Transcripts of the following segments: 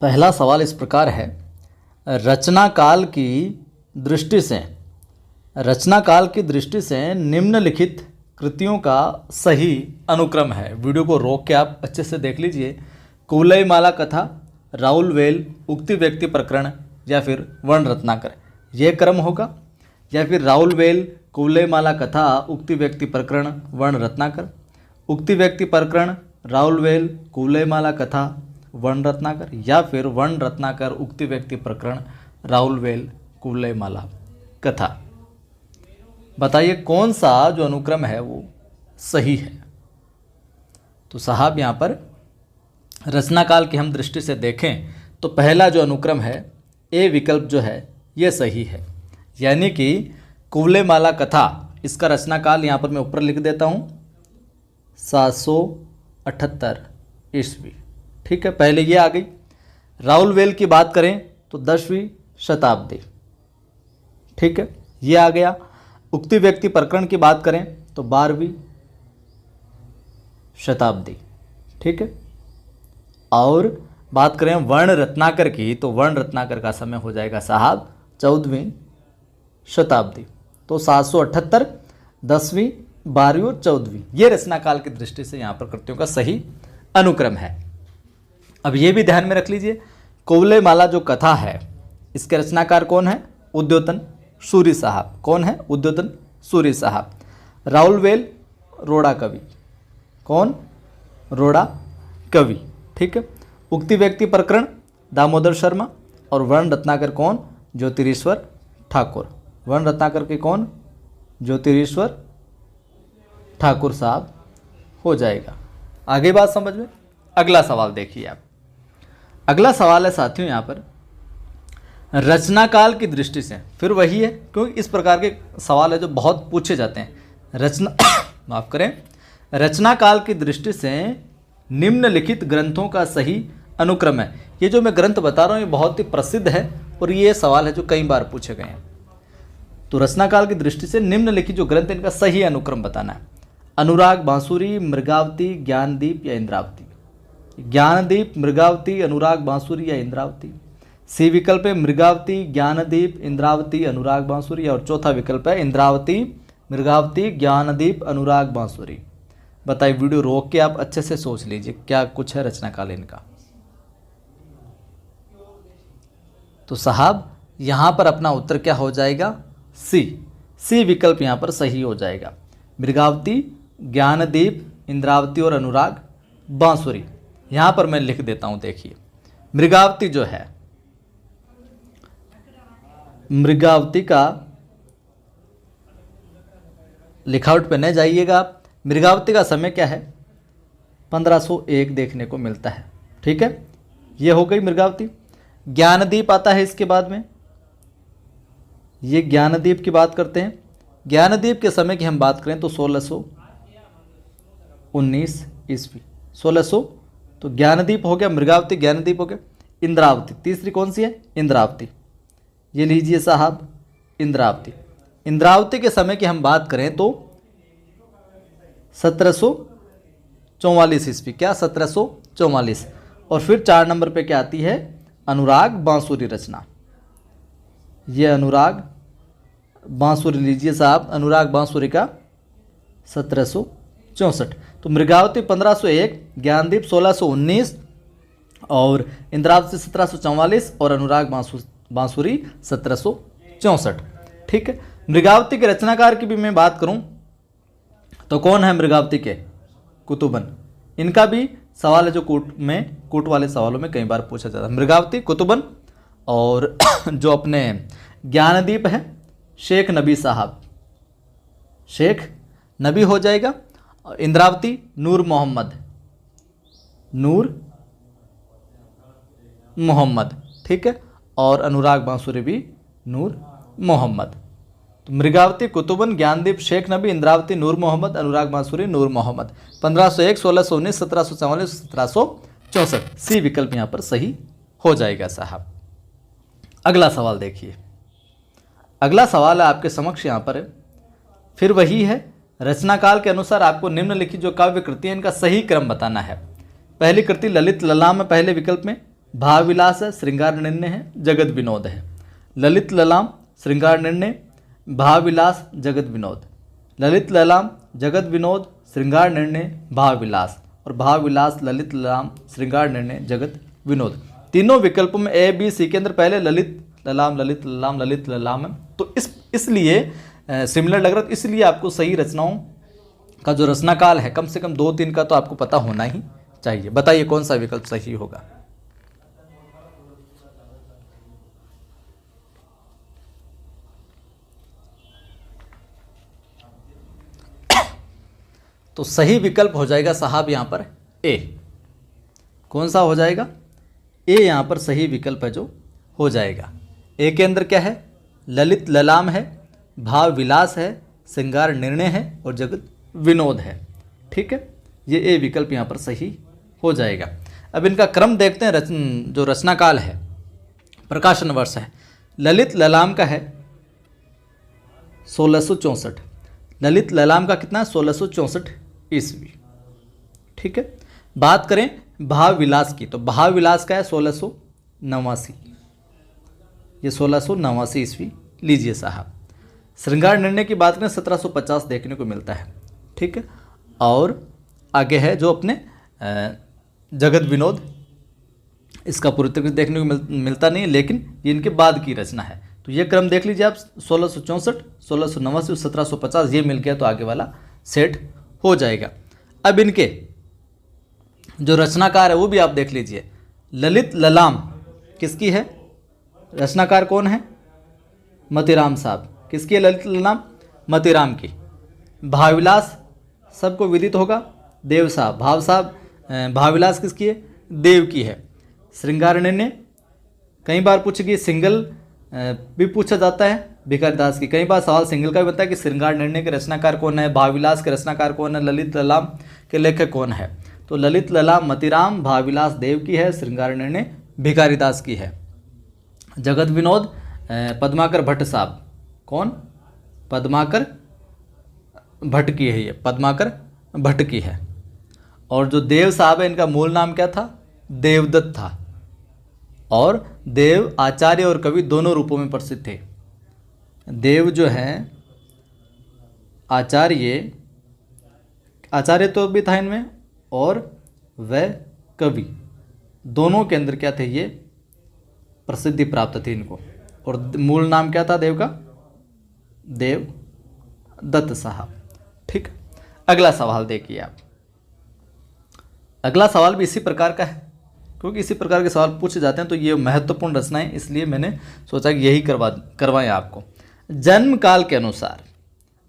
पहला सवाल इस प्रकार है, रचना काल की दृष्टि से निम्नलिखित कृतियों का सही अनुक्रम है। वीडियो को रोक के आप अच्छे से देख लीजिए। कुवलयमाला कथा, राहुल वेल, उक्ति व्यक्ति प्रकरण या फिर वर्ण रत्नाकर, ये क्रम होगा। या फिर राहुल वेल, कुवलयमाला कथा, उक्ति व्यक्ति प्रकरण, वर्ण रत्नाकर, उक्ति व्यक्ति प्रकरण, राहुल वेल, कुवलयमाला कथा, वर्ण रत्नाकर, या फिर वर्ण रत्नाकर, उक्ति व्यक्ति प्रकरण, राहुल वेल, कुवलयमाला कथा। बताइए कौन सा जो अनुक्रम है वो सही है। तो साहब यहाँ पर रचना काल की हम दृष्टि से देखें तो पहला जो अनुक्रम है ए विकल्प जो है ये सही है, यानी कि कुवलयमाला कथा, इसका रचना काल यहाँ पर मैं ऊपर लिख देता हूँ 778 ईस्वी। ठीक है, पहले ये आ गई। राहुल वेल की बात करें तो 10वीं शताब्दी। ठीक है, ये आ गया। उक्ति व्यक्ति प्रकरण की बात करें तो 12वीं शताब्दी। ठीक है, और बात करें वर्ण रत्नाकर की तो वर्ण रत्नाकर का समय हो जाएगा साहब 14वीं शताब्दी। तो 778, 10वीं, 12वीं और 14वीं, ये रचना काल की दृष्टि से यहाँ पर कृतियों का सही अनुक्रम है। अब ये भी ध्यान में रख लीजिए, कुवलयमाला जो कथा है इसके रचनाकार कौन है? उद्योतन सूरी साहब। कौन है? उद्योतन सूरी साहब। राहुल वेल रोड़ा कवि। कौन? रोड़ा कवि। ठीक है। उक्ति व्यक्ति प्रकरण दामोदर शर्मा। और वर्ण रत्नाकर कौन? ज्योतिरीश्वर ठाकुर। वर्ण रत्नाकर के कौन? ज्योतिरीश्वर ठाकुर साहब हो जाएगा। आगे बात समझ में। अगला सवाल देखिए आप। अगला सवाल है साथियों यहाँ पर रचना काल की दृष्टि से, फिर वही है क्योंकि इस प्रकार के सवाल है जो बहुत पूछे जाते हैं। माफ करें, रचना काल की दृष्टि से निम्नलिखित ग्रंथों का सही अनुक्रम है। ये जो मैं ग्रंथ बता रहा हूँ ये बहुत ही प्रसिद्ध है और ये सवाल है जो कई बार पूछे गए हैं। तो रचना काल की दृष्टि से निम्नलिखित जो ग्रंथ इनका सही अनुक्रम बताना है। अनुराग बांसुरी, मृगावती, ज्ञानदीप या इंद्रावती। ज्ञानदीप, मृगावती, अनुराग बांसुरी या इंद्रावती। सी विकल्प है मृगावती, ज्ञानदीप, इंद्रावती, अनुराग बांसुरी। और चौथा विकल्प है इंद्रावती, मृगावती, ज्ञानदीप, अनुराग बांसुरी। बताइए, वीडियो रोक के आप अच्छे से सोच लीजिए क्या कुछ है रचना काल इनका। तो साहब यहां पर अपना उत्तर क्या हो जाएगा? सी विकल्प यहां पर सही हो जाएगा। मृगावती, ज्ञानदीप, इंद्रावती और अनुराग बांसुरी। यहां पर मैं लिख देता हूं, देखिए मृगावती जो है, मृगावती का लिखावट पे न जाइएगा आप। मृगावती का समय क्या है? 1501 देखने को मिलता है। ठीक है, ये हो गई मृगावती। ज्ञानदीप आता है इसके बाद में, ये ज्ञानदीप की बात करते हैं। ज्ञानदीप के समय की हम बात करें तो 1619 ईस्वी। 1600, तो ज्ञानदीप हो गया, मृगावती, ज्ञानदीप हो गया। इंद्रावती तीसरी कौन सी है? इंद्रावती। ये लीजिए साहब इंद्रावती। इंद्रावती के समय की हम बात करें तो 1744 ईस्वी। क्या? 1744। और फिर 4 नंबर पे क्या आती है? अनुराग बांसुरी रचना। ये अनुराग बांसुरी लीजिए साहब, अनुराग बांसुरी का 1764। तो मृगावती 1501, ज्ञानदीप 1619 और इंद्रावती 1744 और अनुराग बांसुरी 1764। ठीक है। मृगावती के रचनाकार की भी मैं बात करूं तो कौन है मृगावती के? कुतुबन। इनका भी सवाल है जो कूट वाले सवालों में कई बार पूछा जाता है। मृगावती, कुतुबन। और जो अपने ज्ञानदीप है शेख नबी साहब, शेख नबी हो जाएगा। इंद्रावती नूर मोहम्मद। ठीक है। और अनुराग बांसुरी भी नूर मोहम्मद। तो मृगावती, कुतुबन, ज्ञानदीप, शेख नबी, इंद्रावती, नूर मोहम्मद, अनुराग बांसुरी, नूर मोहम्मद। 1501, 1619, 1744, 1764। सी विकल्प यहाँ पर सही हो जाएगा साहब। अगला सवाल देखिए। अगला सवाल है आपके समक्ष यहाँ पर है, फिर वही है। रचनाकाल के अनुसार आपको निम्नलिखित जो काव्य कृति है इनका सही क्रम बताना है। पहली कृति ललित ललाम है पहले विकल्प में, भाव विलास है, श्रृंगार निर्णय है, जगत विनोद है। ललित ललाम श्रृंगार निर्णय, भाव विलास, जगत विनोद। ललित ललाम, जगत विनोद, श्रृंगार निर्णय, भाव विलास, और भाव विलास, ललित ललाम, श्रृंगार निर्णय, जगत विनोद। तीनों विकल्पों में ए बी सी के अंदर पहले ललित ललाम ललित ललाम ललित ललाम है, तो इसलिए सिमिलर लग रहा है, तो इसलिए आपको सही रचनाओं का जो रचना काल है कम से कम 2-3 का तो आपको पता होना ही चाहिए। बताइए कौन सा विकल्प सही होगा। तो सही विकल्प हो जाएगा साहब यहाँ पर ए। कौन सा हो जाएगा? ए यहाँ पर सही विकल्प है जो हो जाएगा। ए के अंदर क्या है? ललित ललाम है, भाव विलास है, श्रृंगार निर्णय है और जगत विनोद है। ठीक है, ये ए विकल्प यहाँ पर सही हो जाएगा। अब इनका क्रम देखते हैं। जो रचना काल है, प्रकाशन वर्ष है, ललित ललाम का है 1664। ललित ललाम का कितना है? 1664 ईस्वी। ठीक है, बात करें भाव विलास की, तो भाव विलास का है 1689। ये 1689 ईस्वी लीजिए साहब। श्रृंगार निर्णय की बात करें 1750 देखने को मिलता है। ठीक है, और आगे है जो अपने जगत विनोद, इसका पूरी तरीके से देखने को मिलता नहीं है, लेकिन ये इनके बाद की रचना है। तो ये क्रम देख लीजिए आप, 1664, 1689, 1750, ये मिल गया तो आगे वाला सेट हो जाएगा। अब इनके जो रचनाकार है वो भी आप देख लीजिए। ललित ललाम किसकी है? रचनाकार कौन है? मतीराम साहब। किसकी है ललित ललाम? मतीराम की। भावविलास सबको विदित होगा, देव साहब। भावविलास किसकी है? देव की है। श्रृंगार निर्णय कई बार पूछ गई, सिंगल भी पूछा जाता है भिखारीदास की। कई बार सवाल सिंगल का भी बनता है कि श्रृंगार निर्णय के रचनाकार कौन है, भावविलास के रचनाकार कौन है, ललित ललाम के लेखक कौन है। तो ललित ललाम मतीराम, भावविलास देव की है, श्रृंगार निर्णय भिखारीदास की है। जगत विनोद पद्माकर भट्ट साहब। कौन? पद्माकर भट्ट की है, ये पद्माकर भट्ट की है। और जो देव साहब है, इनका मूल नाम क्या था? देवदत्त था। और देव आचार्य और कवि दोनों रूपों में प्रसिद्ध थे। देव जो है आचार्य तो भी था इनमें, और वह कवि, दोनों के अंदर क्या थे? ये प्रसिद्धि प्राप्त थी इनको। और मूल नाम क्या था देव का? देव दत्त साहब। ठीक, अगला सवाल देखिए आप। अगला सवाल भी इसी प्रकार का है, क्योंकि इसी प्रकार के सवाल पूछे जाते हैं तो ये महत्वपूर्ण रचनाएं, इसलिए मैंने सोचा कि यही करवाएं आपको। जन्म काल के अनुसार,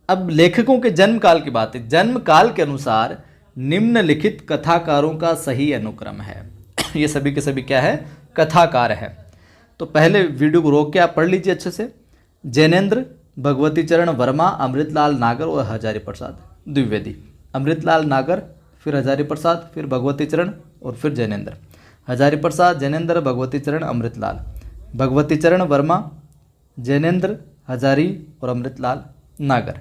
अब लेखकों के जन्म काल की बात है। जन्म काल के अनुसार निम्नलिखित कथाकारों का सही अनुक्रम है। ये सभी के सभी क्या है? कथाकार है। तो पहले वीडियो को रोक के आप पढ़ लीजिए अच्छे से। जैनेन्द्र, भगवती चरण वर्मा, अमृतलाल नागर और हजारी प्रसाद द्विवेदी। अमृतलाल नागर, फिर हजारी प्रसाद, फिर भगवती चरण और फिर जैनेन्द्र। हजारी प्रसाद, जैनेन्द्र, भगवती चरण, अमृतलाल। भगवती चरण वर्मा, जैनेन्द्र, हजारी और अमृतलाल नागर।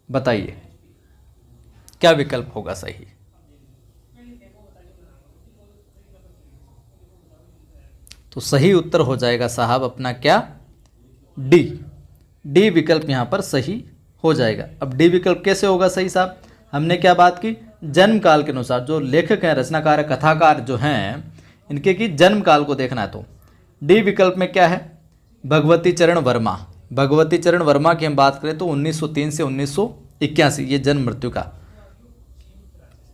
बताइए क्या विकल्प होगा सही? तो सही उत्तर हो जाएगा साहब अपना क्या? डी। डी विकल्प यहाँ पर सही हो जाएगा। अब डी विकल्प कैसे होगा सही साहब? हमने क्या बात की? जन्म काल के अनुसार जो लेखक हैं, रचनाकार, कथाकार जो हैं, इनके की जन्म काल को देखना है। तो डी विकल्प में क्या है? भगवती चरण वर्मा। भगवती चरण वर्मा की हम बात करें तो 1903 से 1981 ये जन्म मृत्यु का।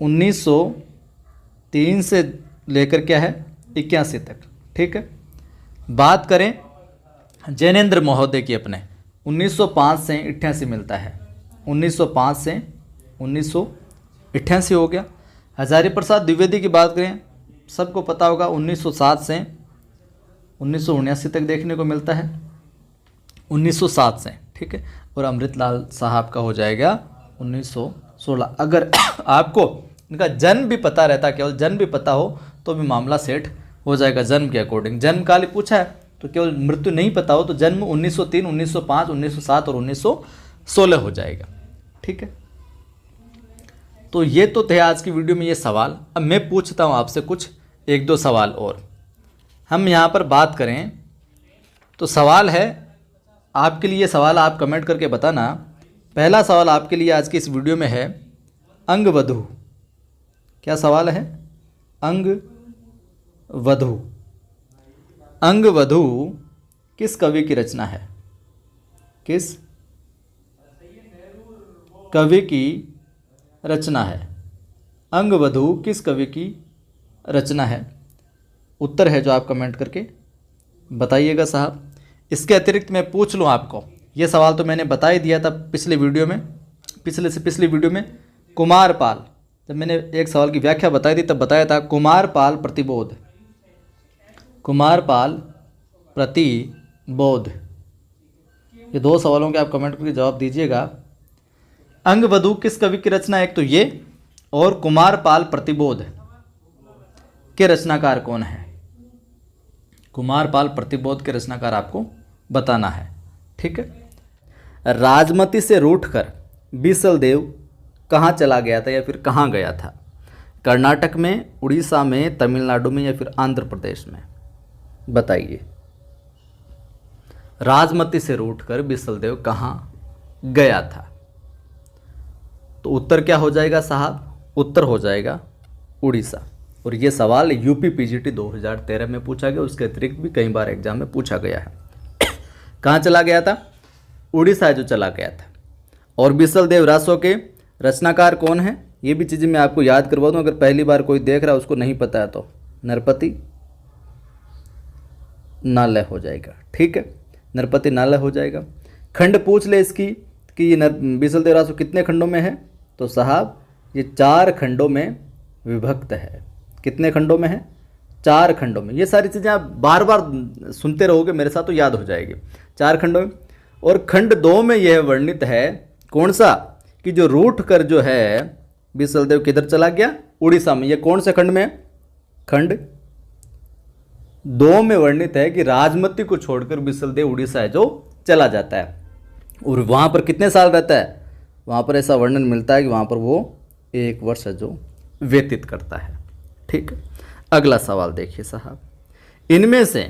1903 से लेकर क्या है? 81 तक। ठीक है, बात करें जैनेन्द्र महोदय की, अपने 1905 से 88 मिलता है। 1905 से 1988 हो गया। हजारी प्रसाद द्विवेदी की बात करें, सबको पता होगा 1907 से 1979 तक देखने को मिलता है। 1907 से, ठीक है। और अमृतलाल साहब का हो जाएगा 1916। अगर आपको इनका जन्म भी पता रहता, केवल जन्म भी पता हो तो भी मामला सेट हो जाएगा जन्म के अकॉर्डिंग। जन्म काल ही पूछा है तो केवल मृत्यु नहीं पता हो तो जन्म 1903, 1905, 1907 और 1916 हो जाएगा। ठीक है, तो ये तो थे आज की वीडियो में ये सवाल। अब मैं पूछता हूँ आपसे कुछ 1-2 सवाल और। हम यहाँ पर बात करें तो सवाल है आपके लिए, सवाल आप कमेंट करके बताना। पहला सवाल आपके लिए आज की इस वीडियो में है अंगवधू। क्या सवाल है? अंगवधू। अंगवधू किस कवि की रचना है? किस कवि की रचना है? अंगवधू किस कवि की रचना है? उत्तर है जो आप कमेंट करके बताइएगा साहब। इसके अतिरिक्त मैं पूछ लूँ आपको, ये सवाल तो मैंने बता ही दिया था पिछले वीडियो में, पिछली वीडियो में कुमारपाल, जब मैंने एक सवाल की व्याख्या बताई थी तब बताया था कुमारपाल प्रतिबोध। कुमारपाल प्रतिबोध, ये दो सवालों के आप कमेंट करके जवाब दीजिएगा। अंगवधू किस कवि की रचना है? एक तो ये, और कुमारपाल प्रतिबोध के रचनाकार कौन है? कुमारपाल प्रतिबोध के रचनाकार आपको बताना है, ठीक है। राजमती से रूठकर बीसल देव कहाँ चला गया था या फिर कहाँ गया था? कर्नाटक में, उड़ीसा में, तमिलनाडु में या फिर आंध्र प्रदेश में? बताइए। राजमती से रूठकर बीसल देव कहाँ गया था? तो उत्तर क्या हो जाएगा साहब? उत्तर हो जाएगा उड़ीसा। और ये सवाल यूपी पीजीटी 2013 में पूछा गया, उसके अतिरिक्त भी कई बार एग्जाम में पूछा गया है। कहाँ चला गया था? उड़ीसा जो चला गया था। और बीसल देव रासो के रचनाकार कौन है? ये भी चीज़ें मैं आपको याद करवा दूँ, अगर पहली बार कोई देख रहा है उसको नहीं पता है तो नरपति नालय हो जाएगा, ठीक है। नरपति नालय हो जाएगा। खंड पूछ ले इसकी कि ये बीसल देव रासो कितने खंडों में है? तो साहब ये 4 खंडों में विभक्त है। कितने खंडों में है? 4 खंडों में। ये सारी चीज़ें आप बार बार सुनते रहोगे मेरे साथ तो याद हो जाएगी। 4 खंडों में। और खंड 2 में यह वर्णित है, कौन सा? कि जो रूठ कर जो है बीसल देव किधर चला गया? उड़ीसा में। ये कौन से खंड में है? खंड 2 में वर्णित है कि राजमती को छोड़कर बीसल देव उड़ीसा है जो चला जाता है। और वहाँ पर कितने साल रहता है? वहाँ पर ऐसा वर्णन मिलता है कि वहाँ पर वो 1 वर्ष है जो व्यतीत करता है, ठीक है। अगला सवाल देखिए साहब, इनमें से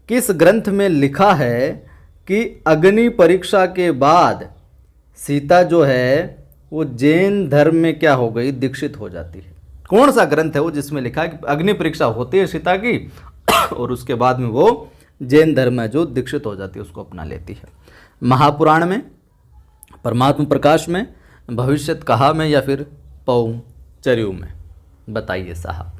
किस ग्रंथ में लिखा है कि अग्नि परीक्षा के बाद सीता जो है वो जैन धर्म में क्या हो गई? दीक्षित हो जाती है। कौन सा ग्रंथ है वो जिसमें लिखा है कि अग्नि परीक्षा होती है सीता की और उसके बाद में वो जैन धर्म में जो दीक्षित हो जाती है उसको अपना लेती है? महापुराण में, परमात्मा प्रकाश में, भविष्यत कहा में या फिर पौम चर्यू में? बताइए साहब।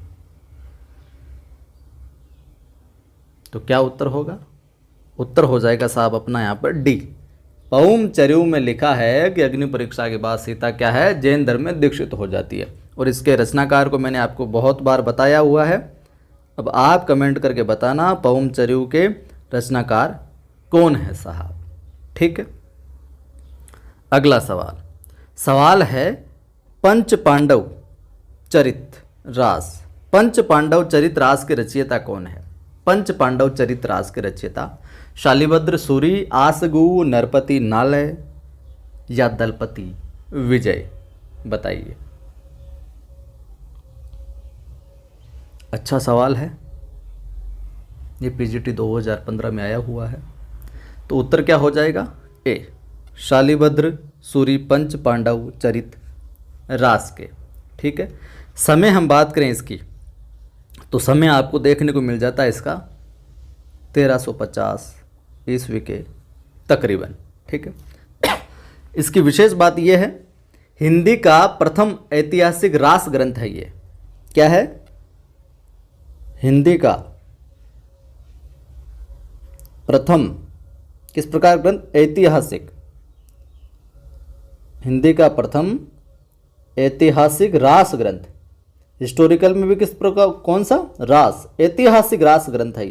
तो क्या उत्तर होगा? उत्तर हो जाएगा साहब अपना यहाँ पर डी। पौम चर्यू में लिखा है कि अग्नि परीक्षा के बाद सीता क्या है? जैन धर्म में दीक्षित हो जाती है। और इसके रचनाकार को मैंने आपको बहुत बार बताया हुआ है। अब आप कमेंट करके बताना पौम चर्यू के रचनाकार कौन है साहब, ठीक है। अगला सवाल है पंच पांडव चरित रास। पंच पांडव चरित रास के रचयिता कौन है? पंच पांडव चरित रास के रचयिता शालिभद्र सूरी, आसगु, नरपति नालय या दलपति विजय? बताइए। अच्छा सवाल है, ये पीजीटी 2015 में आया हुआ है। तो उत्तर क्या हो जाएगा? ए, शालिभद्र सूरी पंच पांडव चरित रास के, ठीक है। समय हम बात करें इसकी तो समय आपको देखने को मिल जाता है इसका 1350 ईस्वी के तकरीबन, ठीक है। इसकी विशेष बात यह है, हिंदी का प्रथम ऐतिहासिक रास ग्रंथ है ये। क्या है? हिंदी का प्रथम किस प्रकार ग्रंथ? ऐतिहासिक। हिंदी का प्रथम ऐतिहासिक रास ग्रंथ। हिस्टोरिकल में भी किस प्रकार? कौन सा? रास। ऐतिहासिक रास ग्रंथ है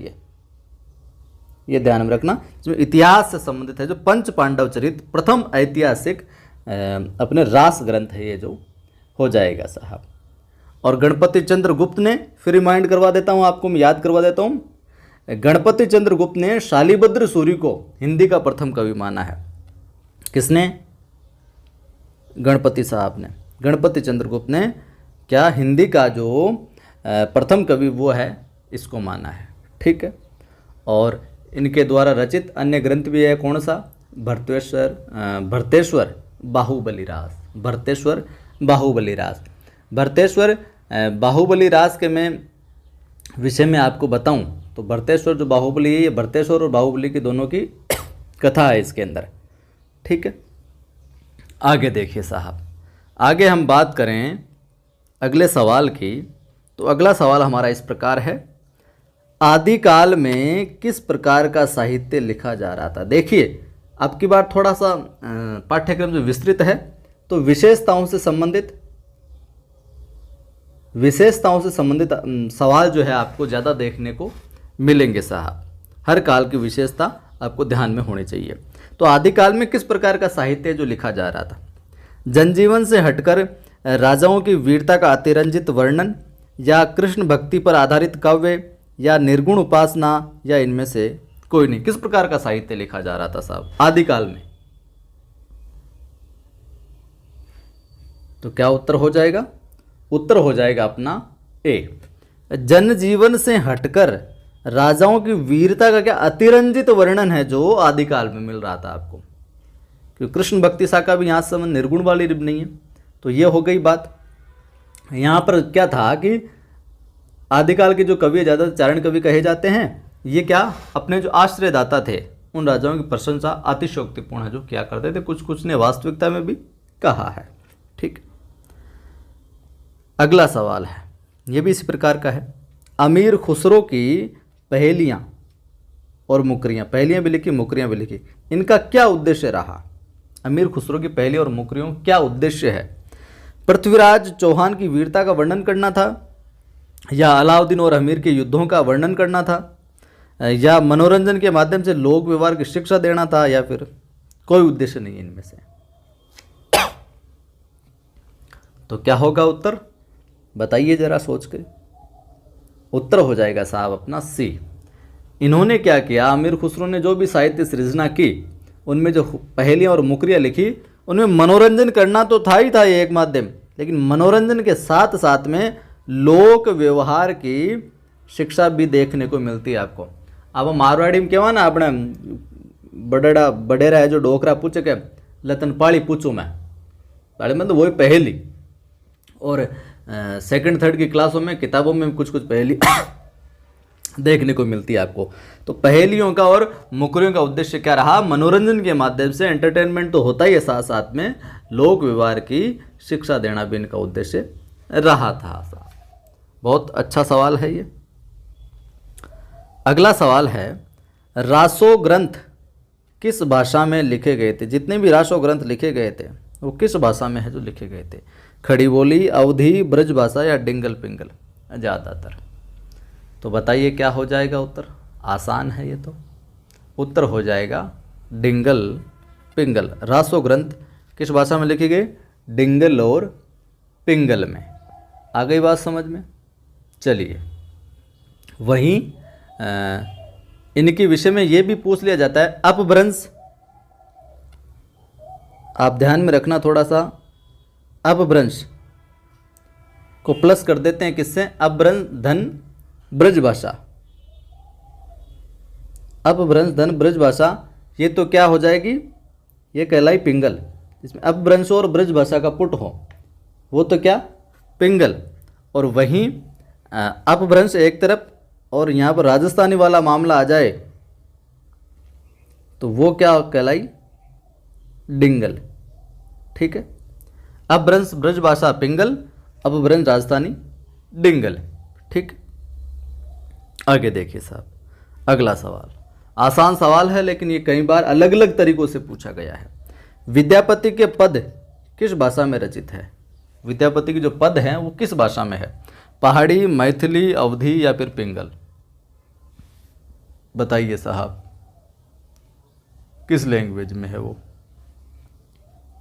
ये ध्यान में रखना। इसमें इतिहास से संबंधित है। जो पंच पांडव चरित प्रथम ऐतिहासिक अपने रास ग्रंथ है ये जो हो जाएगा साहब। और गणपति चंद्र गुप्त ने, फिर रिमाइंड करवा देता हूँ आपको, मैं याद करवा देता हूँ, गणपति चंद्र गुप्त ने शालिभद्र सूरी को हिंदी का प्रथम कवि माना है। किसने? गणपति साहब ने, गणपति चंद्र गुप्त ने क्या हिंदी का जो प्रथम कवि वो है, इसको माना है, ठीक है। और इनके द्वारा रचित अन्य ग्रंथ भी है, कौन सा? भरतेश्वर बाहुबली रास। भरतेश्वर बाहुबली रास। भरतेश्वर बाहुबली रास के मैं विषय में आपको बताऊं तो भरतेश्वर जो बाहुबली है, ये भरतेश्वर और बाहुबली की दोनों की कथा है इसके अंदर, ठीक है। आगे देखिए साहब, आगे हम बात करें अगले सवाल की, तो अगला सवाल हमारा इस प्रकार है, आदिकाल में किस प्रकार का साहित्य लिखा जा रहा था? देखिए अब की बार थोड़ा सा पाठ्यक्रम जो विस्तृत है, तो विशेषताओं से संबंधित सवाल जो है आपको ज़्यादा देखने को मिलेंगे साहब। हर काल की विशेषता आपको ध्यान में होनी चाहिए। तो आदिकाल में किस प्रकार का साहित्य जो लिखा जा रहा था? जनजीवन से हटकर राजाओं की वीरता का अतिरंजित वर्णन, या कृष्ण भक्ति पर आधारित काव्य, या निर्गुण उपासना, या इनमें से कोई नहीं? किस प्रकार का साहित्य लिखा जा रहा था साहब आदिकाल में? तो क्या उत्तर हो जाएगा? उत्तर हो जाएगा अपना ए, जनजीवन से हटकर राजाओं की वीरता का क्या अतिरंजित वर्णन है जो आदिकाल में मिल रहा था आपको, क्योंकि कृष्ण भक्ति शाखा भी यहाँ से निर्गुण वाली नहीं है। तो ये हो गई बात। यहाँ पर क्या था कि आदिकाल के जो कवि ज़्यादा चारण कवि कहे जाते हैं, ये क्या अपने जो आश्रयदाता थे उन राजाओं की प्रशंसा अतिशयोक्तिपूर्ण है जो क्या करते थे, कुछ ने वास्तविकता में भी कहा है, ठीक। अगला सवाल है, ये भी इसी प्रकार का है, अमीर खुसरो की पहेलियाँ और मुकरियाँ, पहेलियाँ भी लिखी मुकरियाँ भी लिखी, इनका क्या उद्देश्य रहा? अमीर खुसरो की पहेली और मुकरियों क्या उद्देश्य है? पृथ्वीराज चौहान की वीरता का वर्णन करना था, या अलाउद्दीन और अमीर के युद्धों का वर्णन करना था, या मनोरंजन के माध्यम से लोक व्यवहार की शिक्षा देना था, या फिर कोई उद्देश्य नहीं इनमें से? तो क्या होगा उत्तर? बताइए जरा सोच के। उत्तर हो जाएगा साहब अपना सी। इन्होंने क्या किया, अमीर खुसरो ने जो भी साहित्य सृजना की, उनमें जो पहेलियाँ और मुकरियाँ लिखी, उनमें मनोरंजन करना तो था ही था ये एक माध्यम, लेकिन मनोरंजन के साथ साथ में लोक व्यवहार की शिक्षा भी देखने को मिलती है आपको। अब मारवाड़ी में कहवा ना अपने बडेरा है जो डोकरा पूछे के लतन पाली पूछूँ मैं, पाली में तो वही पहेली। और सेकंड थर्ड की क्लासों में किताबों में कुछ पहेली देखने को मिलती है आपको। तो पहेलियों का और मुकरियों का उद्देश्य क्या रहा? मनोरंजन के माध्यम से एंटरटेनमेंट तो होता ही है, साथ साथ में लोक व्यवहार की शिक्षा देना भी इनका उद्देश्य रहा था। बहुत अच्छा सवाल है ये। अगला सवाल है, रासो ग्रंथ किस भाषा में लिखे गए थे? जितने भी रासो ग्रंथ लिखे गए थे वो किस भाषा में है जो लिखे गए थे? खड़ी बोली, अवधी, ब्रज भाषा, या डिंगल पिंगल? ज़्यादातर। तो बताइए क्या हो जाएगा उत्तर? आसान है ये तो। उत्तर हो जाएगा डिंगल पिंगल। रासो ग्रंथ किस भाषा में लिखे गए? डिंगल और पिंगल में। आ गई बात समझ में? चलिए, वहीं इनके विषय में ये भी पूछ लिया जाता है, अपभ्रंश। आप ध्यान में रखना थोड़ा सा, अपभ्रंश को प्लस कर देते हैं किससे? अपभ्रंश धन ब्रज भाषा। अपभ्रंश धन ब्रज भाषा, ये तो क्या हो जाएगी? ये कहलाई पिंगल। इसमें अपभ्रंश और ब्रज भाषा का पुट हो वो तो क्या? पिंगल। और वहीं अपभ्रंश एक तरफ और यहाँ पर राजस्थानी वाला मामला आ जाए तो वो क्या कहलाई? डिंगल। ठीक है, अपभ्रंश ब्रज भाषा पिंगल, अपभ्रंश राजस्थानी डिंगल। ठीक, आगे देखिए साहब, अगला सवाल आसान सवाल है लेकिन ये कई बार अलग अलग तरीकों से पूछा गया है। विद्यापति के पद किस भाषा में रचित है? विद्यापति के जो पद हैं वो किस भाषा में है? पहाड़ी, मैथिली, अवधी, या फिर पिंगल? बताइए साहब, किस लैंग्वेज में है वो?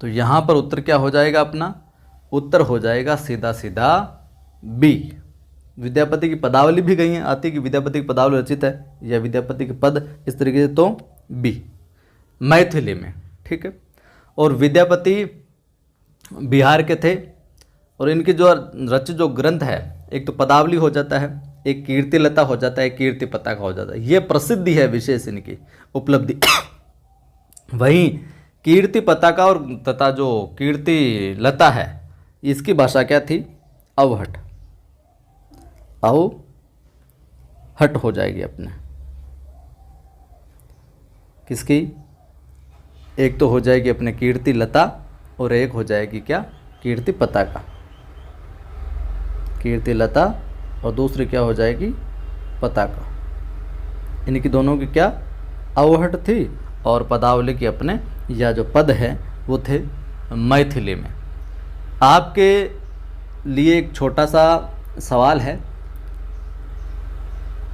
तो यहाँ पर उत्तर क्या हो जाएगा अपना? उत्तर हो जाएगा सीधा सीधा बी। विद्यापति की पदावली भी गई है, आती कि विद्यापति की पदावली रचित है या विद्यापति के पद, इस तरीके से, तो बी मैथिली में। ठीक है, और विद्यापति बिहार के थे और इनकी जो रचित जो ग्रंथ है, एक तो पदावली हो जाता है, एक कीर्ति लता हो जाता है, एक कीर्ति पताका हो जाता है। ये प्रसिद्धि है विशेष इनकी उपलब्धि। वहीं कीर्ति पताका और तथा जो कीर्ति लता है इसकी भाषा क्या थी? अवहट। अवहट हो जाएगी अपने किसकी? एक तो हो जाएगी अपने कीर्ति लता और एक हो जाएगी क्या? कीर्ति पताका। कीर्ति लता और दूसरी क्या हो जाएगी? पताका। इनकी दोनों की क्या अवहट थी और पदावली की अपने या जो पद है वो थे मैथिली में। आपके लिए एक छोटा सा सवाल है।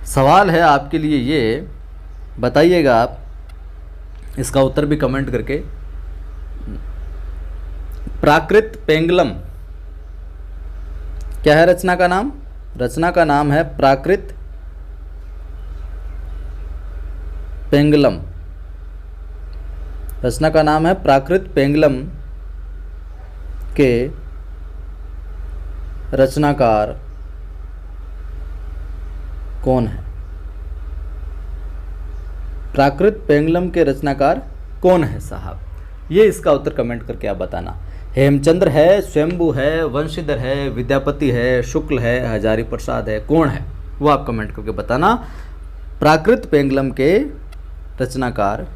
सवाल है आपके लिए ये, बताइएगा आप इसका उत्तर भी कमेंट करके। प्राकृत पेंगलम क्या है रचना का नाम? रचना का नाम है प्राकृत पेंगलम। रचना का नाम है प्राकृत पेंगलम के रचनाकार कौन है? प्राकृत पेंगलम के रचनाकार कौन है साहब? ये इसका उत्तर कमेंट करके आप बताना। हेमचंद्र है, स्वयंभू है, वंशीधर है, विद्यापति है, शुक्ल है, हजारी प्रसाद है, कौन है वो आप कमेंट करके बताना। प्राकृत पेंगलम के रचनाकार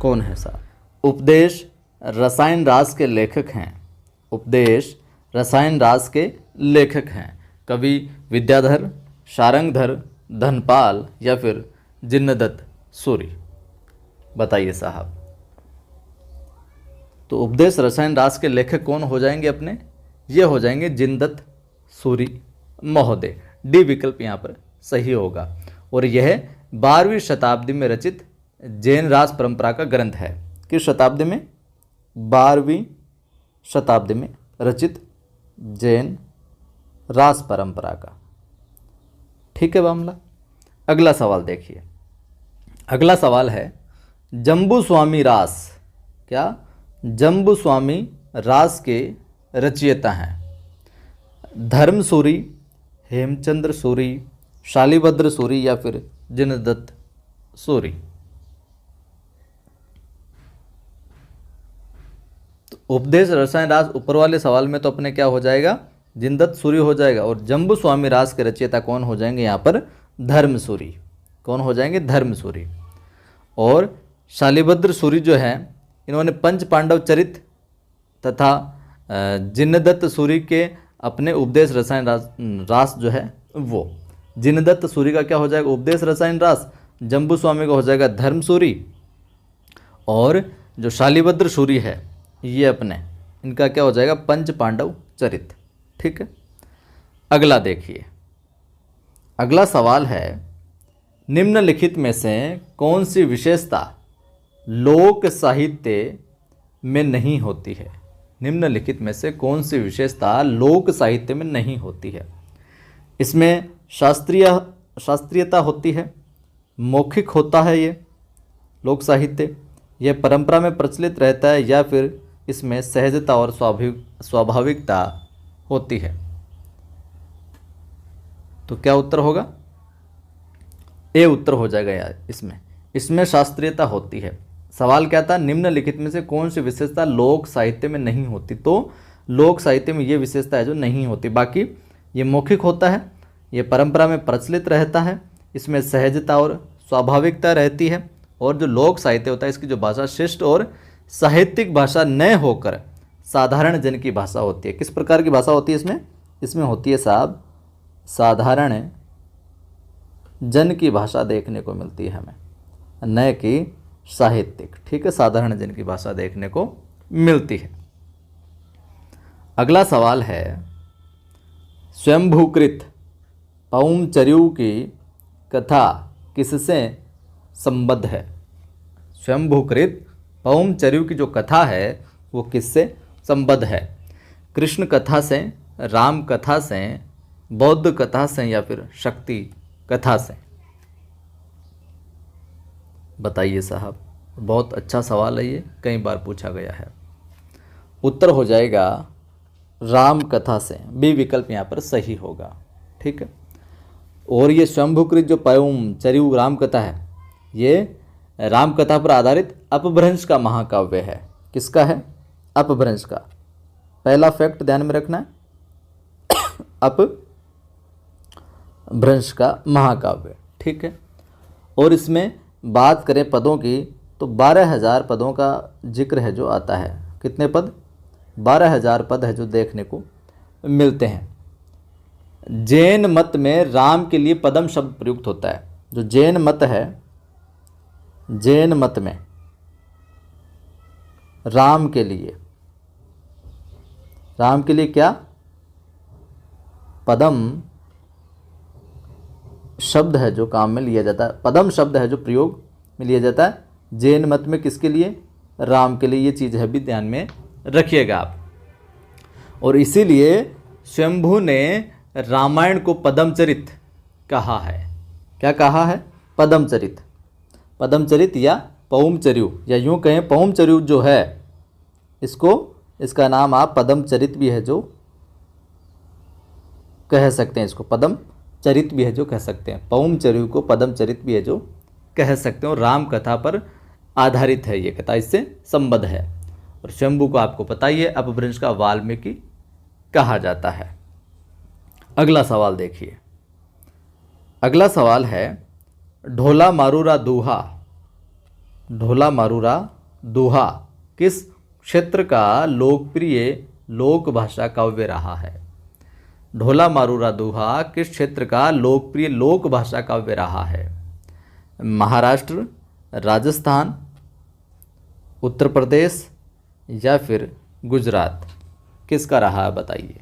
कौन है साहब? उपदेश रसायन रास के लेखक हैं। उपदेश रसायन रास के लेखक हैं कवि विद्याधर, शारंगधर, धनपाल या फिर जिन्नदत्त सूरी? बताइए साहब। तो उपदेश रसायन रास के लेखक कौन हो जाएंगे अपने? ये हो जाएंगे जिन्नदत्त सूरी महोदय। डी विकल्प यहाँ पर सही होगा। और यह 12वीं शताब्दी में रचित जैन रास परंपरा का ग्रंथ है। किस शताब्दी में? 12वीं शताब्दी में रचित जैन रास परंपरा का। ठीक है मामला। अगला सवाल देखिए। अगला सवाल है जम्बू स्वामी रास। क्या? जम्बू स्वामी रास के रचयिता हैं धर्म सूरी, हेमचंद्र सूरी, शालिभद्र सूरी या फिर जिनदत्त सूरी? तो उपदेश रसायन रास ऊपर वाले सवाल में तो अपने क्या हो जाएगा? जिनदत्त सूरी हो जाएगा। और जम्बू स्वामी रास के रचयिता कौन हो जाएंगे यहाँ पर? धर्म सूरी। कौन हो जाएंगे? धर्म सूरी। और शालिभद्र सूरी जो है इन्होंने पंच पांडव चरित तथा जिनदत्त सूरी के अपने उपदेश रसायन रास जो है वो। जिनदत्त सूरी का क्या हो जाएगा? उपदेश रसायन रास। जम्बू स्वामी का हो जाएगा धर्म सूरी। और जो शालिभद्र सूरी है ये अपने इनका क्या हो जाएगा? पंच पांडव चरित। ठीक है। अगला देखिए। अगला सवाल है निम्नलिखित में से कौन सी विशेषता लोक साहित्य में नहीं होती है? निम्नलिखित में से कौन सी विशेषता लोक साहित्य में नहीं होती है? इसमें शास्त्रीयता होती है, मौखिक होता है ये लोक साहित्य, यह परंपरा में प्रचलित रहता है या फिर इसमें सहजता और स्वाभाविकता होती है? तो क्या उत्तर होगा? ए उत्तर हो जाएगा यार। इसमें शास्त्रीयता होती है। सवाल क्या था? निम्नलिखित में से कौन सी विशेषता लोक साहित्य में नहीं होती? तो लोक साहित्य में ये विशेषता है जो नहीं होती। बाकी ये मौखिक होता है, ये परंपरा में प्रचलित रहता है, इसमें सहजता और स्वाभाविकता रहती है, और जो लोक साहित्य होता है इसकी जो भाषा शिष्ट और साहित्यिक भाषा न होकर साधारण जन की भाषा होती है। किस प्रकार की भाषा होती है इसमें? इसमें होती है साहब साधारण जन की भाषा देखने को मिलती है हमें, न कि साहित्यिक। ठीक है, साधारण जन की भाषा देखने को मिलती है। अगला सवाल है स्वयंभूकृत पौमचर्यू की कथा किससे संबद्ध है? स्वयंभूकृत पौमचर्यू की जो कथा है वो किससे संबद्ध है? कृष्ण कथा से, राम कथा से, बौद्ध कथा से या फिर शक्ति कथा से? बताइए साहब। बहुत अच्छा सवाल है ये, कई बार पूछा गया है। उत्तर हो जाएगा राम कथा से। बी विकल्प यहाँ पर सही होगा। ठीक है। और ये शंभुकृत जो पयम चरिऊ रामकथा है, ये रामकथा पर आधारित अपभ्रंश का महाकाव्य है। किसका है? अपभ्रंश का। पहला फैक्ट ध्यान में रखना है, अपभ्रंश का महाकाव्य। ठीक है। और इसमें बात करें पदों की तो 12,000 पदों का जिक्र है जो आता है। कितने पद? 12,000 पद है जो देखने को मिलते हैं। जैन मत में राम के लिए पदम शब्द प्रयुक्त होता है। जो जैन मत है, जैन मत में राम के लिए क्या? पदम शब्द है जो काम में लिया जाता है। पदम शब्द है जो प्रयोग में लिया जाता है जैन मत में। किसके लिए? राम के लिए। ये चीज़ है भी ध्यान में रखिएगा आप। और इसीलिए शंभु ने रामायण को पदमचरित कहा है। क्या कहा है? पदमचरित। पदमचरित या पौमचर्यु, या यूँ कहें पौमचर्यु जो है इसका नाम आप पदमचरित भी है जो कह सकते हैं। इसको पदमचरित भी है जो कह सकते हैं। पौमचर्यु को पदमचरित भी है जो कह सकते हो। राम कथा पर आधारित है ये कथा, इससे संबद्ध है। और शंभु को आपको पता ही है अपभ्रंश का वाल्मीकि कहा जाता है। अगला सवाल देखिए। अगला सवाल है ढोला मारूरा दोहा। ढोला मारूरा दोहा किस क्षेत्र का लोकप्रिय लोक भाषा काव्य रहा है? ढोला मारूरा दोहा किस क्षेत्र का लोकप्रिय लोक भाषा काव्य रहा है? महाराष्ट्र, राजस्थान, उत्तर प्रदेश या फिर गुजरात? किसका रहा है बताइए।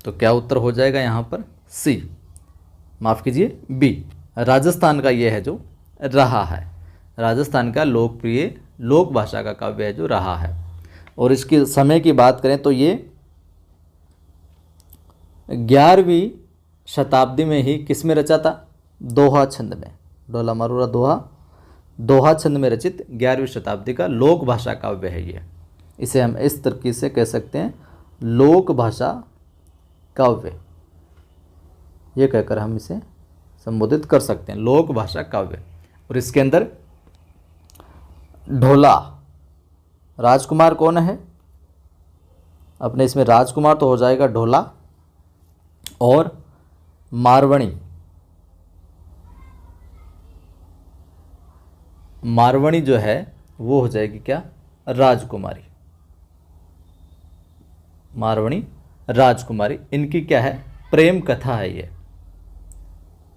तो क्या उत्तर हो जाएगा यहाँ पर? सी, माफ़ कीजिए बी, राजस्थान का ये है जो रहा है। राजस्थान का लोकप्रिय लोक भाषा का काव्य है जो रहा है। और इसके समय की बात करें तो ये 11वीं शताब्दी में ही किस में रचा था? दोहा छंद में। ढोला मारूरा दोहा दोहा छंद में रचित 11वीं शताब्दी का लोक भाषा काव्य है ये। इसे हम इस तरीके से कह सकते हैं, लोक भाषा काव्य, ये कहकर हम इसे संबोधित कर सकते हैं, लोक भाषा काव्य। और इसके अंदर ढोला राजकुमार कौन है? अपने इसमें राजकुमार तो हो जाएगा ढोला, और मारवणी जो है वो हो जाएगी क्या? राजकुमारी। मारवणी राजकुमारी, इनकी क्या है? प्रेम कथा है ये,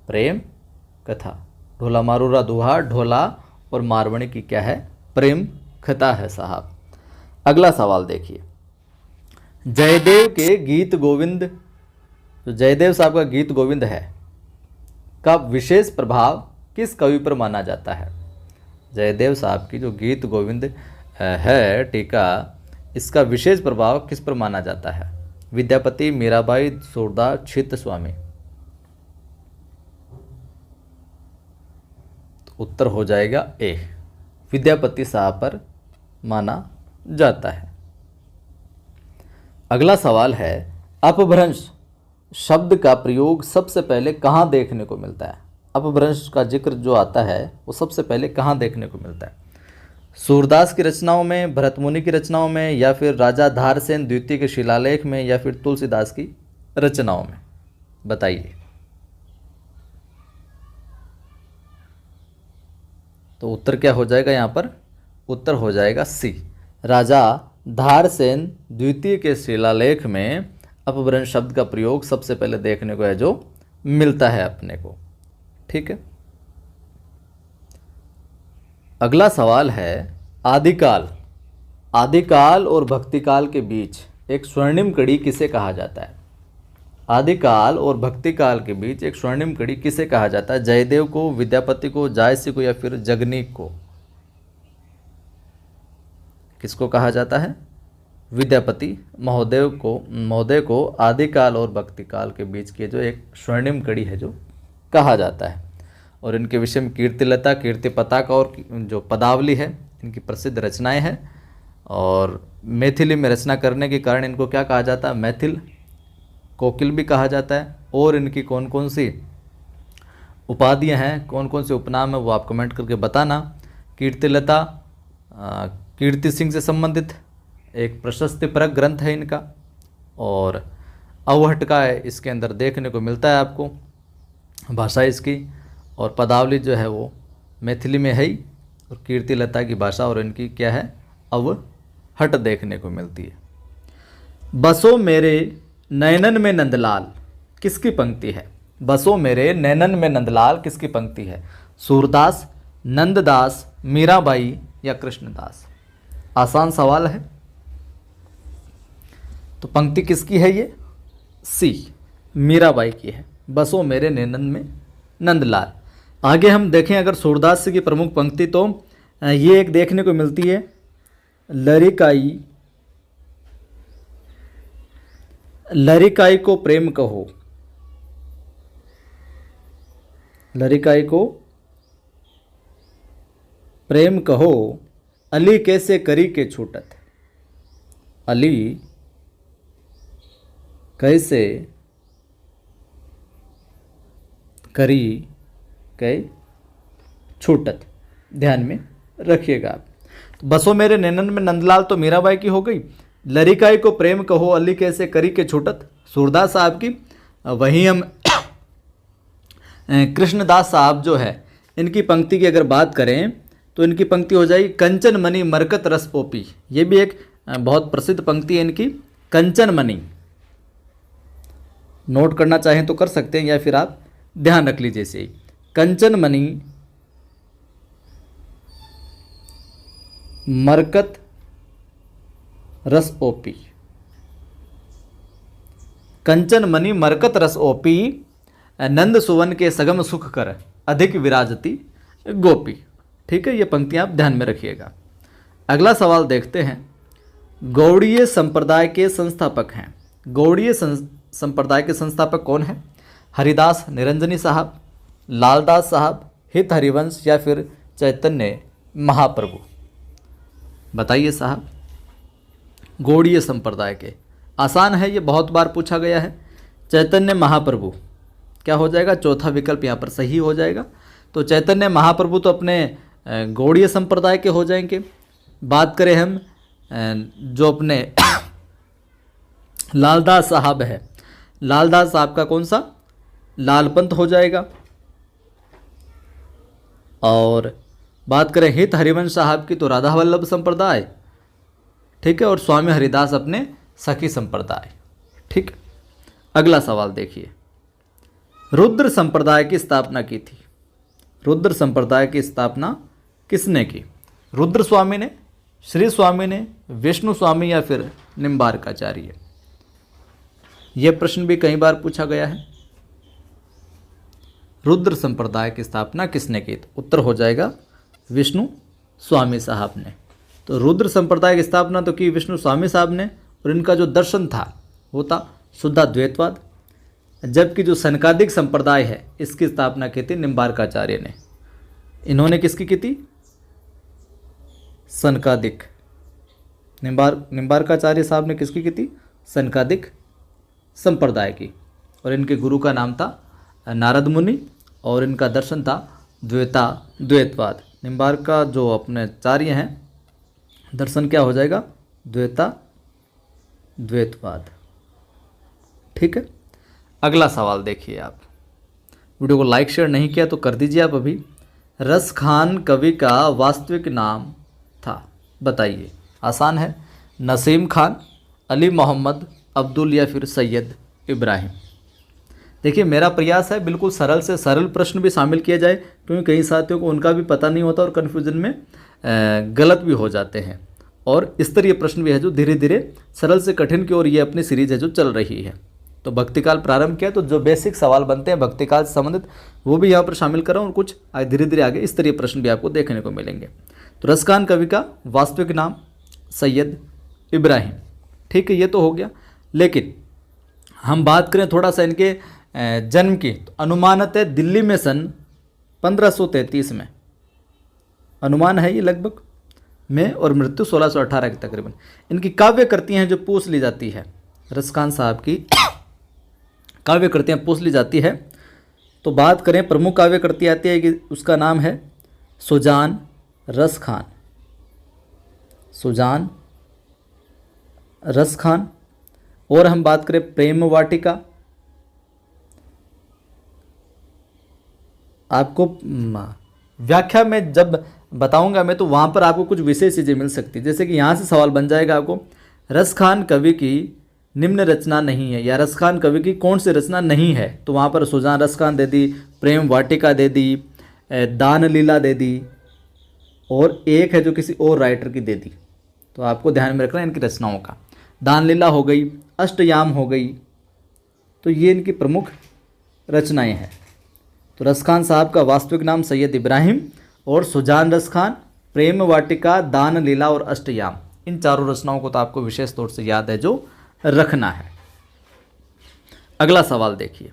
प्रेम कथा। ढोला मारूरा दोहा ढोला और मारवणी की क्या है? प्रेम कथा है साहब। अगला सवाल देखिए। जयदेव के गीत गोविंद, जो जयदेव साहब का गीत गोविंद है, का विशेष प्रभाव किस कवि पर माना जाता है? जयदेव साहब की जो गीत गोविंद है टीका, इसका विशेष प्रभाव किस पर माना जाता है? विद्यापति, मीराबाई, सूरदास, चित्त स्वामी? तो उत्तर हो जाएगा ए, विद्यापति साहब पर माना जाता है। अगला सवाल है अपभ्रंश शब्द का प्रयोग सबसे पहले कहाँ देखने को मिलता है? अपभ्रंश का जिक्र जो आता है वो सबसे पहले कहाँ देखने को मिलता है? सूरदास की रचनाओं में, भरतमुनि की रचनाओं में, या फिर राजा धारसेन द्वितीय के शिलालेख में, या फिर तुलसीदास की रचनाओं में? बताइए। तो उत्तर क्या हो जाएगा यहाँ पर? उत्तर हो जाएगा सी, राजा धारसेन द्वितीय के शिलालेख में अपभ्रंश शब्द का प्रयोग सबसे पहले देखने को है जो मिलता है अपने को। ठीक है। अगला सवाल है आदिकाल। आदिकाल और भक्तिकाल के बीच एक स्वर्णिम कड़ी किसे कहा जाता है? आदिकाल और भक्तिकाल के बीच एक स्वर्णिम कड़ी किसे कहा जाता है? जयदेव को, विद्यापति को, जायसी को, या फिर जगनीक को? किसको कहा जाता है? विद्यापति महोदय को आदिकाल और भक्तिकाल के बीच की जो एक स्वर्णिम कड़ी है जो कहा जाता है। और इनके विषय में कीर्तिलता, कीर्ति पताका और जो पदावली है, इनकी प्रसिद्ध रचनाएं हैं। और मैथिली में रचना करने के कारण इनको क्या कहा जाता है? मैथिल कोकिल भी कहा जाता है। और इनकी कौन कौन सी उपाधियाँ हैं, कौन कौन से उपनाम है, वो आप कमेंट करके बताना। कीर्तिलता कीर्ति सिंह से संबंधित एक प्रशस्तिपरक ग्रंथ है इनका, और अवहटका है इसके अंदर देखने को मिलता है आपको भाषा इसकी, और पदावली जो है वो मैथिली में है ही, और कीर्तिलता की भाषा और इनकी क्या है, अवहट देखने को मिलती है। बसो मेरे नैनन में नंदलाल किसकी पंक्ति है? बसो मेरे नैनन में नंदलाल किसकी पंक्ति है? सूरदास, नंददास, मीराबाई या कृष्णदास? आसान सवाल है। तो पंक्ति किसकी है ये? सी, मीराबाई की है। बसो मेरे नैनन में नंदलाल। आगे हम देखें अगर सूरदास की प्रमुख पंक्ति, तो ये एक देखने को मिलती है, लरिकाई लरिकाई को प्रेम कहो, लरिकाई को प्रेम कहो, अली कैसे करी के छूटत, अली कैसे करी के छूटत, ध्यान में रखिएगा आप। तो बसो मेरे नैनन में नंदलाल तो मीराबाई की हो गई। लरिकाई को प्रेम कहो, अली कैसे करी के छूटत, सूरदास साहब की। वहीं हम कृष्णदास साहब जो है, इनकी पंक्ति की अगर बात करें तो इनकी पंक्ति हो जाएगी, कंचन मणि मरकत रस ओपी। ये भी एक बहुत प्रसिद्ध पंक्ति है इनकी, कंचन मणि। नोट करना चाहें तो कर सकते हैं, या फिर आप ध्यान रख लीजिए इसे, कंचन मणि मरकत रस ओपी, कंचन मणि मरकत रस ओपी, नंद सुवन के सगम सुख कर, अधिक विराजती गोपी। ठीक है, ये पंक्तियां आप ध्यान में रखिएगा। अगला सवाल देखते हैं। गौड़ीय संप्रदाय के संस्थापक हैं। गौड़ीय संप्रदाय के संस्थापक कौन है? हरिदास निरंजनी साहब, लालदास साहब, हित हरिवंश या फिर चैतन्य महाप्रभु? बताइए साहब। गौड़ीय संप्रदाय के, आसान है ये, बहुत बार पूछा गया है। चैतन्य महाप्रभु क्या हो जाएगा? चौथा विकल्प यहाँ पर सही हो जाएगा। तो चैतन्य महाप्रभु तो अपने गौड़ीय संप्रदाय के हो जाएंगे। बात करें हम जो अपने लालदास साहब है, लालदास साहब का कौन सा? लालपंथ हो जाएगा। और बात करें हित हरिवंश साहब की, तो राधा वल्लभ संप्रदाय। ठीक है, और स्वामी हरिदास अपने सखी संप्रदाय। ठीक, अगला सवाल देखिए। रुद्र संप्रदाय की स्थापना की थी। रुद्र संप्रदाय की स्थापना किसने की? रुद्र स्वामी ने, श्री स्वामी ने, विष्णु स्वामी या फिर निम्बार्काचार्य? यह प्रश्न भी कई बार पूछा गया है। रुद्र संप्रदाय की स्थापना किसने की? तो उत्तर हो जाएगा विष्णु स्वामी साहब ने। तो रुद्र संप्रदाय की स्थापना तो की विष्णु स्वामी साहब ने, और इनका जो दर्शन था वो था शुद्धाद्वैतवाद। जबकि जो सनकादिक संप्रदाय है, इसकी स्थापना की थी निम्बार्काचार्य ने। इन्होंने किसकी की थी? सनकादिक। निम्बार्काचार्य साहब ने किसकी की थी? सनकादिक संप्रदाय की। और इनके गुरु का नाम था नारद मुनि, और इनका दर्शन था द्वैतवाद। निम्बार्का जो अपने आचार्य हैं, दर्शन क्या हो जाएगा? द्वैतवाद। ठीक है, अगला सवाल देखिए आप। वीडियो को लाइक शेयर नहीं किया तो कर दीजिए आप अभी। रस खान कवि का वास्तविक नाम था, बताइए। आसान है, नसीम खान, अली मोहम्मद, अब्दुल या फिर सैयद इब्राहिम? देखिए, मेरा प्रयास है बिल्कुल सरल से सरल प्रश्न भी शामिल किया जाए, क्योंकि कई साथियों को उनका भी पता नहीं होता और कन्फ्यूजन में गलत भी हो जाते हैं। और इस तरह प्रश्न भी है जो धीरे धीरे सरल से कठिन की ओर ये अपनी सीरीज है जो चल रही है। तो भक्तिकाल प्रारंभ किया, तो जो बेसिक सवाल बनते हैं भक्तिकाल से संबंधित वो भी यहाँ पर शामिल कर रहा हूँ, और कुछ धीरे धीरे आगे इस तरह प्रश्न भी आपको देखने को मिलेंगे। तो रसखान कवि का वास्तविक नाम सैयद इब्राहिम। ठीक है, ये तो हो गया। लेकिन हम बात करें थोड़ा सा इनके जन्म की, तो अनुमानत है दिल्ली में सन 1533 में, अनुमान है ये लगभग में, और मृत्यु 1618 के तकरीबन। इनकी काव्य कृतियाँ हैं जो पूछ ली जाती है रसखान साहब की, काव्य कृतियाँ पूछ ली जाती है। तो बात करें प्रमुख काव्य कृति आती है कि उसका नाम है सुजान रसखान। सुजान रसखान। और हम बात करें प्रेम वाटिका, आपको व्याख्या में जब बताऊंगा मैं तो वहाँ पर आपको कुछ विशेष चीज़ें मिल सकती है। जैसे कि यहाँ से सवाल बन जाएगा आपको, रसखान कवि की निम्न रचना नहीं है, या रसखान कवि की कौन सी रचना नहीं है, तो वहाँ पर सुजान रसखान दे दी, प्रेम वाटिका दे दी, दान लीला दे दी, और एक है जो किसी और राइटर की दे दी। तो आपको ध्यान में रखना है इनकी रचनाओं का। दान लीला हो गई, अष्टयाम हो गई, तो ये इनकी प्रमुख रचनाएं हैं। तो रसखान साहब का वास्तविक नाम सैयद इब्राहिम, और सुजान रसखान, प्रेम वाटिका, दान लीला और अष्टयाम, इन चारों रचनाओं को तो आपको विशेष तौर से याद है जो रखना है। अगला सवाल देखिए,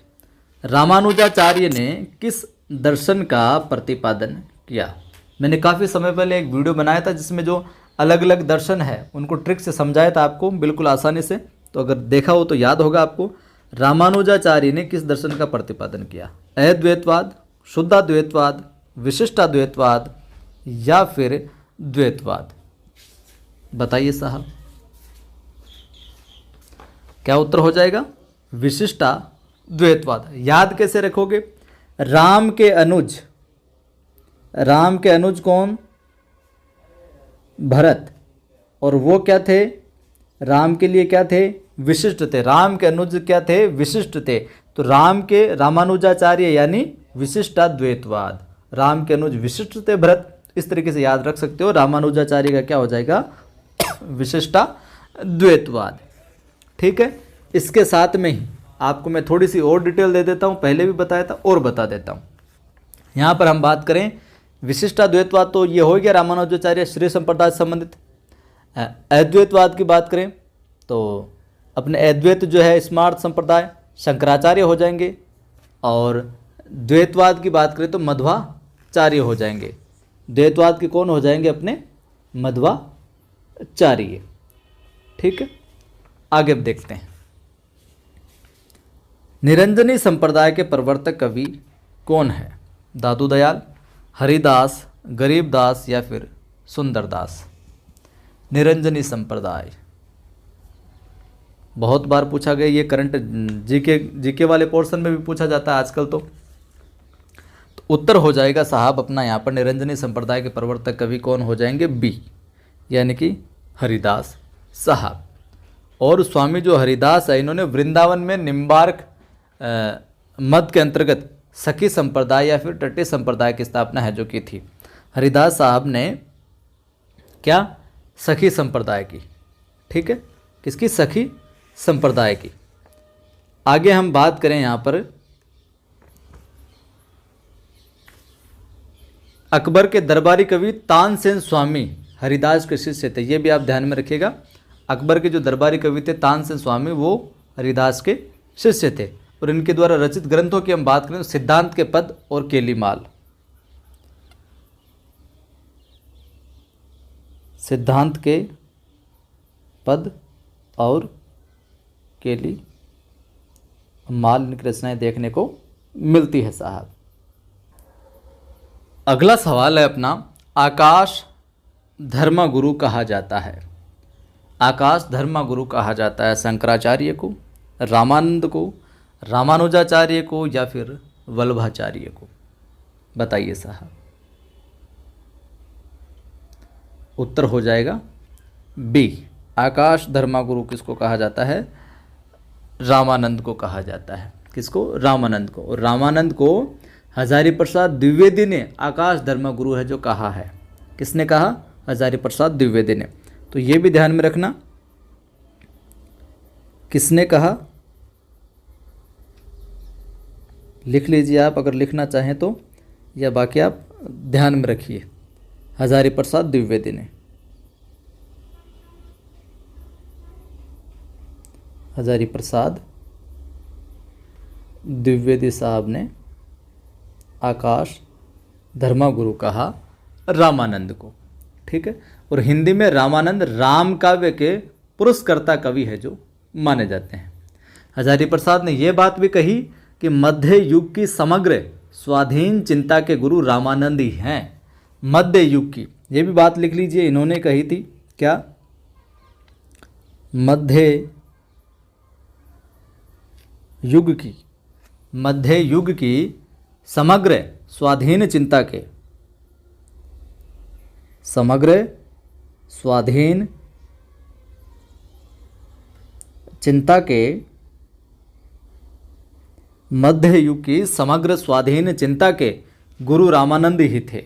रामानुजाचार्य ने किस दर्शन का प्रतिपादन किया। मैंने काफ़ी समय पहले एक वीडियो बनाया था जिसमें जो अलग अलग दर्शन है उनको ट्रिक से समझाया था आपको बिल्कुल आसानी से, तो अगर देखा हो तो याद होगा आपको। रामानुजाचार्य ने किस दर्शन का प्रतिपादन किया? अद्वैतवाद, शुद्धाद्वैतवाद, विशिष्टाद्वैतवाद या फिर द्वैतवाद? बताइए साहब, क्या उत्तर हो जाएगा? विशिष्टाद्वैतवाद। याद कैसे रखोगे? राम के अनुज, राम के अनुज कौन? भरत, और वो क्या थे? राम के लिए क्या थे? विशिष्ट थे। राम के अनुज क्या थे? विशिष्ट थे। तो राम के रामानुजाचार्य यानी विशिष्टाद्वैतवाद। राम के अनुज विशिष्ट थे भरत, इस तरीके से याद रख सकते हो। रामानुजाचार्य का क्या हो जाएगा? विशिष्टाद्वैतवाद। ठीक है, इसके साथ में ही आपको मैं थोड़ी सी और डिटेल दे देता हूँ, पहले भी बताया था और बता देता हूँ। यहाँ पर हम बात करें विशिष्टाद्वैतवाद, तो ये हो गया रामानुजाचार्य श्री संप्रदाय से संबंधित। अद्वैतवाद की बात करें तो अपने अद्वैत जो है स्मार्त संप्रदाय शंकराचार्य हो जाएंगे, और द्वैतवाद की बात करें तो मध्वाचार्य हो जाएंगे। द्वैतवाद के कौन हो जाएंगे? अपने मध्वाचार्य। ठीक है, आगे अब देखते हैं। निरंजनी संप्रदाय के प्रवर्तक कवि कौन है? दादू दयाल, हरिदास, गरीबदास या फिर सुंदरदास? निरंजनी संप्रदाय बहुत बार पूछा गया, ये करंट जीके वाले पोर्शन में भी पूछा जाता है आजकल। तो उत्तर हो जाएगा साहब अपना यहाँ पर निरंजनी संप्रदाय के प्रवर्तक कवि कौन हो जाएंगे? बी, यानी कि हरिदास साहब। और स्वामी जो हरिदास है इन्होंने वृंदावन में निम्बार्क मत के अंतर्गत सखी संप्रदाय या फिर टट्टी संप्रदाय की स्थापना है जो की थी। हरिदास साहब ने क्या? सखी संप्रदाय की। ठीक है, किसकी? सखी संप्रदाय की। आगे हम बात करें यहाँ पर अकबर के दरबारी कवि तानसेन स्वामी हरिदास के शिष्य थे, ये भी आप ध्यान में रखिएगा। अकबर के जो दरबारी कवि थे तानसेन स्वामी वो हरिदास के शिष्य थे, और इनके द्वारा रचित ग्रंथों की हम बात करें तो सिद्धांत के पद और केलीमाल। सिद्धांत के पद और केली माल इनकी रचनाएं देखने को मिलती है साहब। अगला सवाल है अपना, आकाश धर्मगुरु कहा जाता है। आकाश धर्मगुरु कहा जाता है शंकराचार्य को, रामानंद को, रामानुजाचार्य को या फिर वल्लभाचार्य को? बताइए साहब। उत्तर हो जाएगा बी, आकाश धर्मगुरु किसको कहा जाता है? रामानंद को कहा जाता है। किसको? रामानंद को। और रामानंद को हजारी प्रसाद द्विवेदी ने आकाश धर्मगुरु है जो कहा है। किसने कहा? हजारी प्रसाद द्विवेदी ने। तो ये भी ध्यान में रखना, किसने कहा? लिख लीजिए आप अगर लिखना चाहें तो, या बाकी आप ध्यान में रखिए। हजारी प्रसाद द्विवेदी ने। हजारी प्रसाद द्विवेदी साहब ने आकाश धर्मगुरु कहा रामानंद को। ठीक है, और हिंदी में रामानंद राम काव्य के पुरस्कर्ता कवि है जो माने जाते हैं। हजारी प्रसाद ने यह बात भी कही कि मध्य युग की समग्र स्वाधीन चिंता के गुरु रामानंद ही हैं। मध्य युग की, ये भी बात लिख लीजिए, इन्होंने कही थी क्या? मध्य युग की, मध्य युग की समग्र स्वाधीन चिंता के, समग्र स्वाधीन चिंता के, मध्य युग की समग्र स्वाधीन चिंता के गुरु रामानंद ही थे।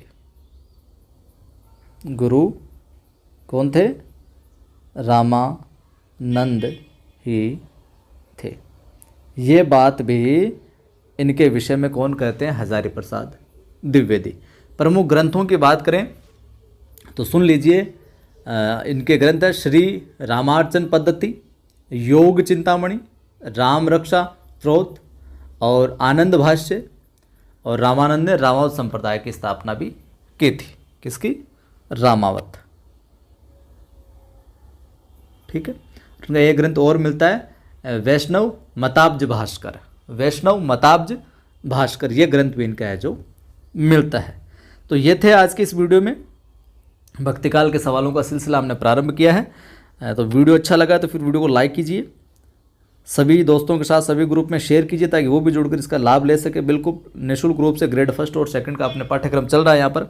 गुरु कौन थे? रामानंद ही थे। ये बात भी इनके विषय में कौन कहते हैं? हजारी प्रसाद द्विवेदी। प्रमुख ग्रंथों की बात करें तो सुन लीजिए, इनके ग्रंथ है श्री रामार्चन पद्धति, योग चिंतामणि, राम रक्षा स्त्रोत और आनंद भाष्य। और रामानंद ने रामावत संप्रदाय की स्थापना भी की थी। किसकी? रामावत। ठीक है। उनका एक ग्रंथ और मिलता है वैष्णव मताब्ज भास्कर, वैष्णव मताब्ज भास्कर, ये ग्रंथ भी इनका है जो मिलता है। तो ये थे आज की इस वीडियो में भक्तिकाल के सवालों का सिलसिला हमने प्रारंभ किया है। तो वीडियो अच्छा लगा तो फिर वीडियो को लाइक कीजिए, सभी दोस्तों के साथ सभी ग्रुप में शेयर कीजिए ताकि वो भी जुड़कर इसका लाभ ले सके। बिल्कुल निःशुल्क रूप से ग्रेड फर्स्ट और सेकंड का अपने पाठ्यक्रम चल रहा है यहाँ पर।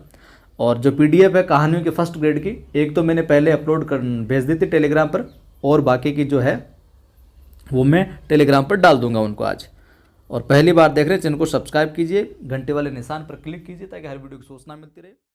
और जो पीडीएफ है कहानियों के फर्स्ट ग्रेड की, एक तो मैंने पहले अपलोड कर भेज दी थी टेलीग्राम पर, और बाकी की जो है वो मैं टेलीग्राम पर डाल दूंगा उनको आज। और पहली बार देख रहे हैं जिनको सब्सक्राइब कीजिए, घंटे वाले निशान पर क्लिक कीजिए ताकि हर वीडियो की सूचना मिलती रहे।